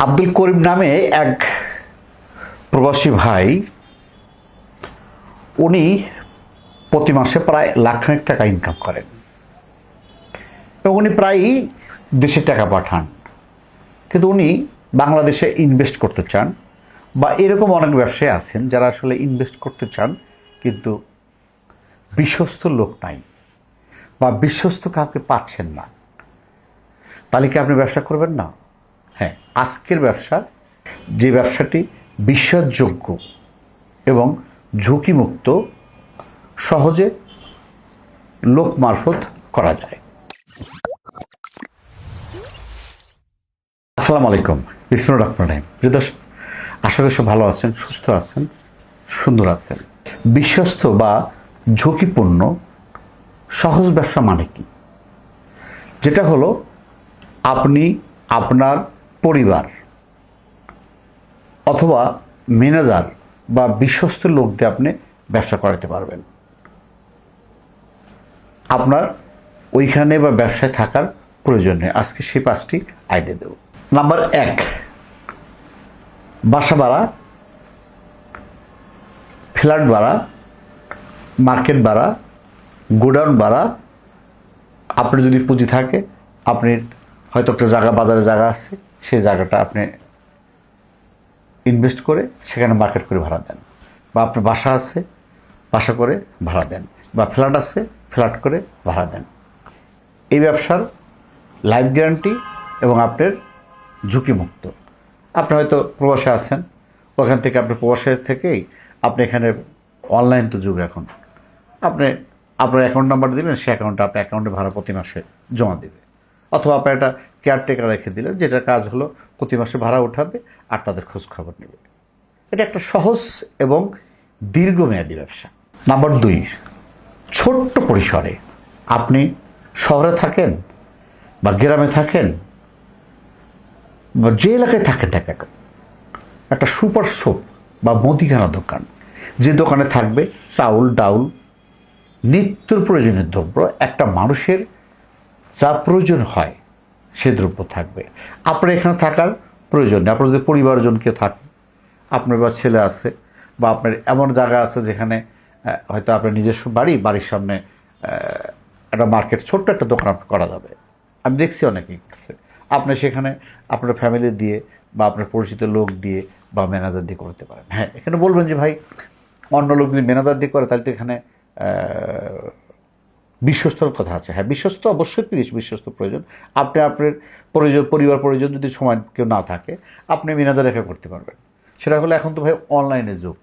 আব্দুল করিম নামে এক প্রবাসী ভাই, উনি প্রতি মাসে প্রায় লাখখানেক টাকা ইনকাম করেন এবং উনি প্রায়ই দেশে টাকা পাঠান, কিন্তু উনি বাংলাদেশে ইনভেস্ট করতে চান বা এরকম অনেক ব্যবসায়ী আছেন যারা আসলে ইনভেস্ট করতে চান কিন্তু বিশ্বস্ত লোক নাই বা বিশ্বস্ত কাউকে পাচ্ছেন না। তাহলে কি আপনি ব্যবসা করবেন না? হ্যাঁ, আজকের ব্যবসা, যে ব্যবসাটি বিশ্বাসযোগ্য এবং ঝুঁকিমুক্ত, সহজে লোক মারফত করা যায়। আসসালামু আলাইকুম, বিসমিল্লাহির রহমানির রহিম। প্রিয় দর্শক, আশা করি সব ভালো আছেন, সুস্থ আছেন, সুন্দর আছেন। বিশ্বস্ত বা ঝুঁকিপূর্ণ সহজ ব্যবসা মানে কি? যেটা হলো আপনি আপনার পরিবার অথবা ম্যানেজার বা বিশ্বস্ত লোক দিয়ে আপনি ব্যবসা করাতে পারবেন। আপনার ওইখানে বা ব্যবসায় থাকার প্রয়োজন নেই। আজকে সেই 5টি আইডিয়া দেব। নাম্বার 1, বাসা ভাড়া, ফ্ল্যাট ভাড়া, মার্কেট ভাড়া, গোডাউন ভাড়া। আপনার যদি পুঁজি থাকে, আপনি হয়তো একটা জায়গা, বাজারে জায়গা আছে, সেই জায়গাটা আপনি ইনভেস্ট করে সেখানে মার্কেট করে ভাড়া দেন, বা আপনার বাসা আছে, বাসা করে ভাড়া দেন, বা ফ্ল্যাট আছে, ফ্ল্যাট করে ভাড়া দেন। এই ব্যবসার লাইফ গ্যারান্টি এবং আপনার ঝুঁকিমুক্ত। আপনি হয়তো প্রবাসে আছেন, ওখান থেকে আপনি প্রবাসের থেকেই আপনি এখানে অনলাইন তো যুগ এখন, আপনি আপনার অ্যাকাউন্ট নাম্বার দিলেন, সে অ্যাকাউন্টে আপনার অ্যাকাউন্টে ভাড়া প্রতি মাসে জমা দেবে, অথবা আপনার একটা কেয়ারটেকার রেখে দিলেন, যেটার কাজ হলো প্রতি মাসে ভাড়া উঠাবে আর তাদের খোঁজ খবর নেবে। এটা একটা সহজ এবং দীর্ঘমেয়াদী ব্যবসা। নাম্বার 2, ছোট্ট পরিসরে। আপনি শহরে থাকেন বা গ্রামে থাকেন বা যে এলাকায় থাকেন না কেন, একটা সুপার শপ বা মুদিখানা দোকান, যে দোকানে থাকবে চাউল, ডাউল, নিত্য প্রয়োজনীয় দ্রব্য, একটা মানুষের যা প্রয়োজন হয় সে দ্রব্য থাকবে। আপনার এখানে থাকার প্রয়োজন নেই। আপনার যদি পরিবারজন কেউ থাকে, আপনার বা ছেলে আছে, বা আপনার এমন জায়গা আছে যেখানে হয়তো আপনার নিজস্ব বাড়ির সামনে একটা মার্কেট, ছোট্ট একটা দোকান করা যাবে। আমি দেখছি অনেকেই করছে। আপনি সেখানে আপনার ফ্যামিলি দিয়ে বা আপনার পরিচিত লোক দিয়ে বা ম্যানেজার দিয়ে করতে পারেন। হ্যাঁ, এখানে বলবেন যে ভাই, অন্য লোক যদি ম্যানেজার দিয়ে করে তাহলে তো এখানে বিশ্বস্তর কথা আছে। হ্যাঁ, বিশ্বস্ত অবশ্যই বিশ্বস্ত প্রয়োজন। আপনি আপনার পরিবার পরিজন যদি সময় কেউ না থাকে, আপনি ম্যানেজার রেখে করতে পারবেন। সেটা হলো, এখন তো ভাই অনলাইনের যুগ।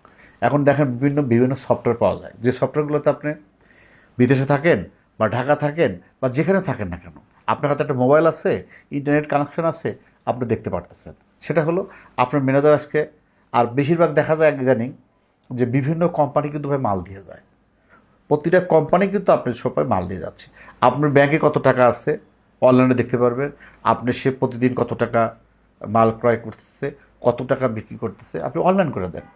এখন দেখেন বিভিন্ন সফটওয়্যার পাওয়া যায়, যে সফটওয়্যারগুলোতে আপনি বিদেশে থাকেন বা ঢাকা থাকেন বা যেখানে থাকেন না কেন, আপনার হাতে একটা মোবাইল আছে, ইন্টারনেট কানেকশন আছে, আপনি দেখতে পারতেছেন। সেটা হলো আপনার ম্যানেজার আজকে। আর বেশিরভাগ দেখা যায় ইদানিং যে বিভিন্ন কোম্পানি কিন্তু ভাই মাল দিয়ে যায়। প্রতিটা কোম্পানি কিন্তু আপনার সবাই মাল দিয়ে যাচ্ছে। আপনার ব্যাংকে কত টাকা আছে অনলাইনে দেখতে পারবেন। আপনি সে প্রতিদিন কত টাকা মাল ক্রয় করতেছে, কত টাকা বিক্রি করতেছে, আপনি অনলাইন করে দেন।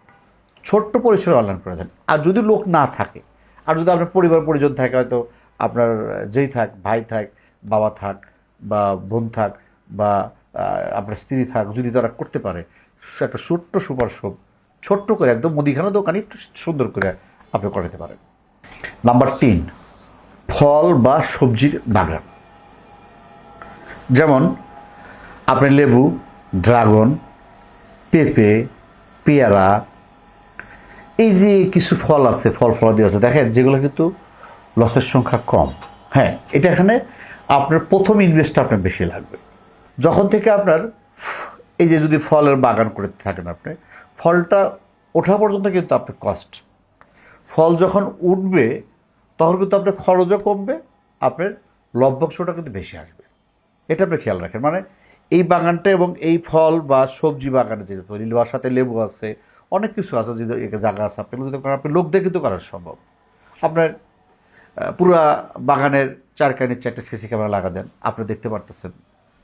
ছোট্ট পরিসরে অনলাইন করে দেন। আর যদি লোক না থাকে, আর যদি আপনার পরিবার পরিজন থাকে, হয়তো আপনার যেই থাক, ভাই থাক, বাবা থাক, বা বোন থাক, বা আপনার স্ত্রী থাক, যদি তারা করতে পারে, একটা ছোট্ট সুপার শপ, ছোট্ট করে একদম মুদিখানা দোকানে একটু সুন্দর করে আপনি করাতে পারেন। নাম্বার 3, ফল বা সবজির বাগান। যেমন আপনি লেবু, ড্রাগন, পেঁপে, পেয়ারা, এই যে কিছু ফল আছে, ফলাদি আছে, দেখেন যেগুলো কিন্তু লসের সংখ্যা কম। হ্যাঁ, এটা এখানে আপনার প্রথম ইনভেস্টটা আপনার বেশি লাগবে। যখন থেকে আপনার এই যে যদি ফলের বাগান করে থাকেন, আপনি ফলটা ওঠা পর্যন্ত কিন্তু আপনার কস্ট। ফল যখন উঠবে তখন কিন্তু আপনার খরচও কমবে, আপনার লভ্যাংশটা কিন্তু বেশি আসবে। এটা আপনি খেয়াল রাখেন। মানে এই বাগানটা এবং এই ফল বা সবজি বাগানে যে লিলুয়ার সাথে লেবু আছে, অনেক কিছু আছে, যে জায়গা আছে, আপনি কিন্তু আপনি লোক দিয়ে কিন্তু করা সম্ভব। আপনার পুরা বাগানের 4 সিসি ক্যামেরা লাগা দেন, আপনি দেখতে পারতেছেন।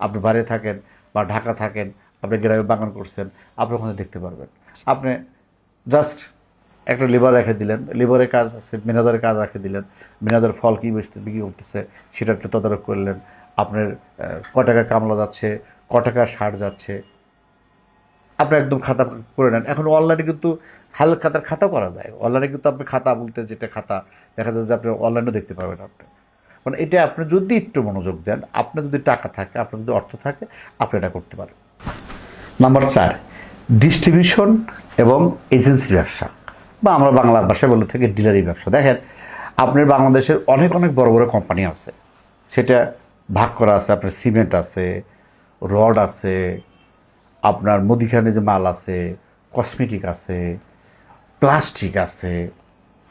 আপনি বাইরে থাকেন বা ঢাকা থাকেন, আপনি গ্রামে বাগান করছেন, আপনি ওখানে দেখতে পারবেন। আপনি জাস্ট একটা লেবার রেখে দিলেন, লেবারের কাজ আছে, ম্যানেজারের কাজ রেখে দিলেন, ম্যানেজার ফল কী বিক্রি করতেছে সেটা একটু তদারক করলেন। আপনার ক টাকা কামলা যাচ্ছে, ক টাকা সার যাচ্ছে, আপনি একদম খাতা করে নেন। এখন অনলাইনে কিন্তু হালকা খাতার খাতা করা যায়। অনলাইনে কিন্তু আপনি খাতা বলতে যেটা খাতা দেখা যায় যে আপনি অনলাইনেও দেখতে পাবেন আপনি। মানে এটা আপনি যদি একটু মনোযোগ দেন, আপনার যদি টাকা থাকে, আপনার যদি অর্থ থাকে, আপনি এটা করতে পারেন। নাম্বার 4, ডিস্ট্রিবিউশন এবং এজেন্সির ব্যবসা, বা আমরা বাংলা ভাষায় বলে থাকি ডিলারি ব্যবসা। দেখেন, আপনার বাংলাদেশের অনেক অনেক বড় বড় কোম্পানি আছে, সেটা ভাগ করা আছে। আপনার সিমেন্ট আছে, রড আছে, আপনার মুদিখানে যে মাল আছে, কসমেটিক আছে, প্লাস্টিক আছে।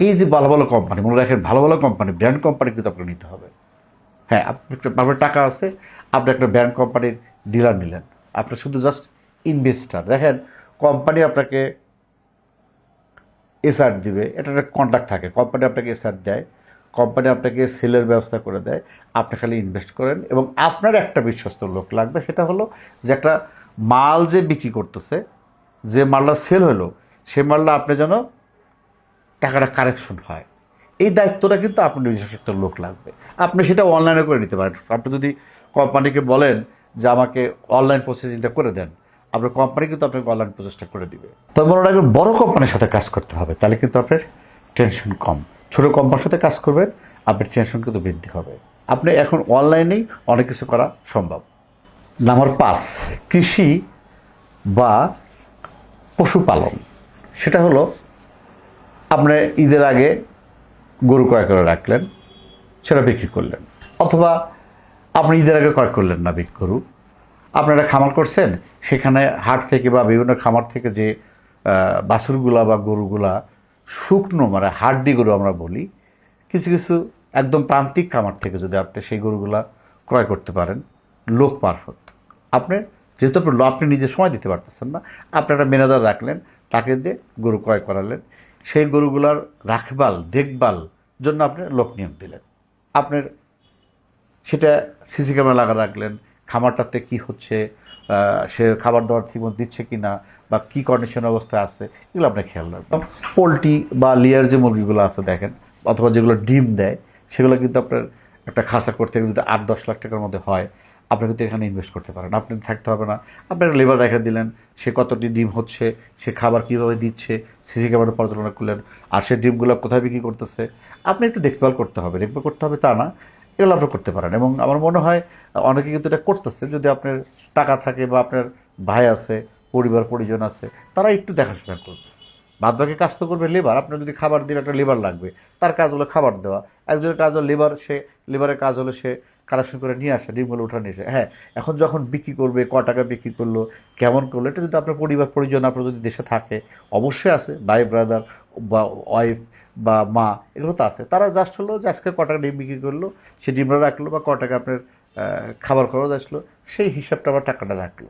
এই যে ভালো ভালো কোম্পানি, মনে রাখেন ভালো ভালো কোম্পানি, ব্র্যান্ড কোম্পানি কিন্তু আপনাকে নিতে হবে। হ্যাঁ, আপনার টাকা আছে, আপনি একটা ব্র্যান্ড কোম্পানির ডিলার নিলেন, আপনার শুধু জাস্ট ইনভেস্টার। দেখেন, কোম্পানি আপনাকে এসআর দিবে, এটা একটা কন্ট্রাক্ট থাকে, কোম্পানি আপনাকে এসআর দেয়, কোম্পানি আপনাকে সেলের ব্যবস্থা করে দেয়, আপনি খালি ইনভেস্ট করেন। এবং আপনার একটা বিশ্বস্ত লোক লাগবে, সেটা হলো যে একটা মাল যে বিক্রি করতেছে, যে মালটা সেল হলো, সেই মালটা আপনি যেন টাকাটা কারেকশন হয়, এই দায়িত্বটা কিন্তু আপনার নিজস্ব একটা লোক লাগবে। আপনি সেটা অনলাইনে করে নিতে পারেন। আপনি যদি কোম্পানিকে বলেন যে আমাকে অনলাইন প্রসেসিংটা করে দেন, আপনার কোম্পানি কিন্তু আপনাকে অনলাইন প্রসেসটা করে দিবে। তবে মনে রাখবেন, বড় কোম্পানির সাথে কাজ করতে হবে, তাহলে কিন্তু আপনার টেনশন কম। ছোটো কোম্পানির সাথে কাজ করবেন, আপনার টেনশন কিন্তু বৃদ্ধি হবে। আপনি এখন অনলাইনেই অনেক কিছু করা সম্ভব। নাম্বার 5, কৃষি বা পশুপালন। সেটা হলো, আপনি ঈদের আগে গরু ক্রয় করে রাখলেন, সেটা বিক্রি করলেন, অথবা আপনি ঈদের আগে ক্রয় করলেন না গরু, আপনারা খামার করছেন, সেখানে হাট থেকে বা বিভিন্ন খামার থেকে যে বাছুরগুলা বা গরুগুলা শুকনো, মানে হাড্ডি গরু আমরা বলি, কিছু কিছু একদম প্রান্তিক খামার থেকে যদি আপনি সেই গরুগুলা ক্রয় করতে পারেন লোক মারফত, আপনি যেহেতু আপনি নিজে সময় দিতে পারতেছেন না, আপনি একটা ম্যানেজার রাখলেন, তাকে দিয়ে গরু ক্রয় করালেন, সেই গরুগুলার রাখভাল দেখভাল জন্য আপনি লোক নিয়োগ দিলেন। আপনার সেটা সিসি ক্যামেরা লাগা রাখলেন, খামারটাতে কি হচ্ছে, সে খাবার দাবার ঠিকমতো দিচ্ছে কি না, বা কী কন্ডিশন অবস্থায় আছে, এগুলো আপনার খেয়াল রাখবেন। পোলট্রি বা লেয়ার যে মুরগিগুলো আছে দেখেন, অথবা যেগুলো ডিম দেয়, সেগুলো কিন্তু আপনার একটা খাঁচা করতে গেলে যদি 8-10 লাখ টাকার মধ্যে হয়, আপনি কিন্তু এখানে ইনভেস্ট করতে পারেন। আপনি থাকতে হবে না, আপনি একটা লেবার রেখে দিলেন, সে কতটি ডিম হচ্ছে, সে খাবার কীভাবে দিচ্ছে, সিসি ক্যামেরা পর্যালোচনা করলেন, আর সে ডিমগুলো কোথায় বিক্রি করতেছে, আপনি একটু দেখভাল করতে হবে। দেখভাল করতে হবে তা না, এগুলো আপনি করতে পারেন। এবং আমার মনে হয় অনেকে কিন্তু এটা করতেছে। যদি আপনার টাকা থাকে বা আপনার ভাই আছে, পরিবার পরিজন আছে, তারা একটু দেখাশোনা করবে। বাদবাকি কাজ তো করবে লেবার। আপনার যদি খাবার দিলে একটা লেবার লাগবে, তার কাজ হলো খাবার দেওয়া। একজনের কাজ হলো লেবার, সে লেবারের কাজ হলো সে কালেকশন করে নিয়ে আসে, ডিমগুলো উঠা নিয়ে আসে। হ্যাঁ, এখন যখন বিক্রি করবে, ক টাকা বিক্রি করলো, কেমন করলো, এটা যদি আপনার পরিবার পরিজন আপনার যদি দেশে থাকে, অবশ্যই আছে, ভাই ব্রাদার বা ওয়াইফ বা মা, এগুলো তো আছে। তারা জাস্ট হলো যে আজকে ক টাকা ডিম বিক্রি করলো, সে ডিমটা রাখলো, বা ক টাকা আপনার খাবার খরচ আসলো, সেই হিসাবটা আবার টাকাটা রাখলো।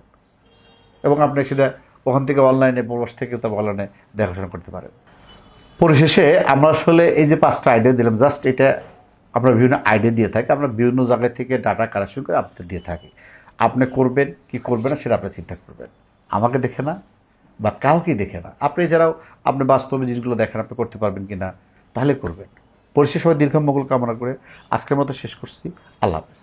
এবং আপনি সেটা ওখান থেকে অনলাইনে, প্রবাস থেকে তো অনলাইনে দেখাশোনা করতে পারেন। পরিশেষে আমরা আসলে এই যে 5টা আইডিয়া দিলাম, জাস্ট এটা আমরা বিভিন্ন আইডিয়া দিয়ে থাকি, আমরা বিভিন্ন জায়গা থেকে ডাটা কালেকশন করে আপনাদের দিয়ে থাকি। আপনি করবেন কি করবেন না, সেটা আপনি চিন্তা করবেন। আমাকে দেখে না, বা কাউকে দেখে না, আপনি যারাও আপনি বাস্তবে জিনিসগুলো দেখেন, আপনি করতে পারবেন কি না, তাহলে করবেন। পরিশেষে সবাই দীর্ঘ মঙ্গল কামনা করে আজকের মতো শেষ করছি। আল্লাহ হাফেজ।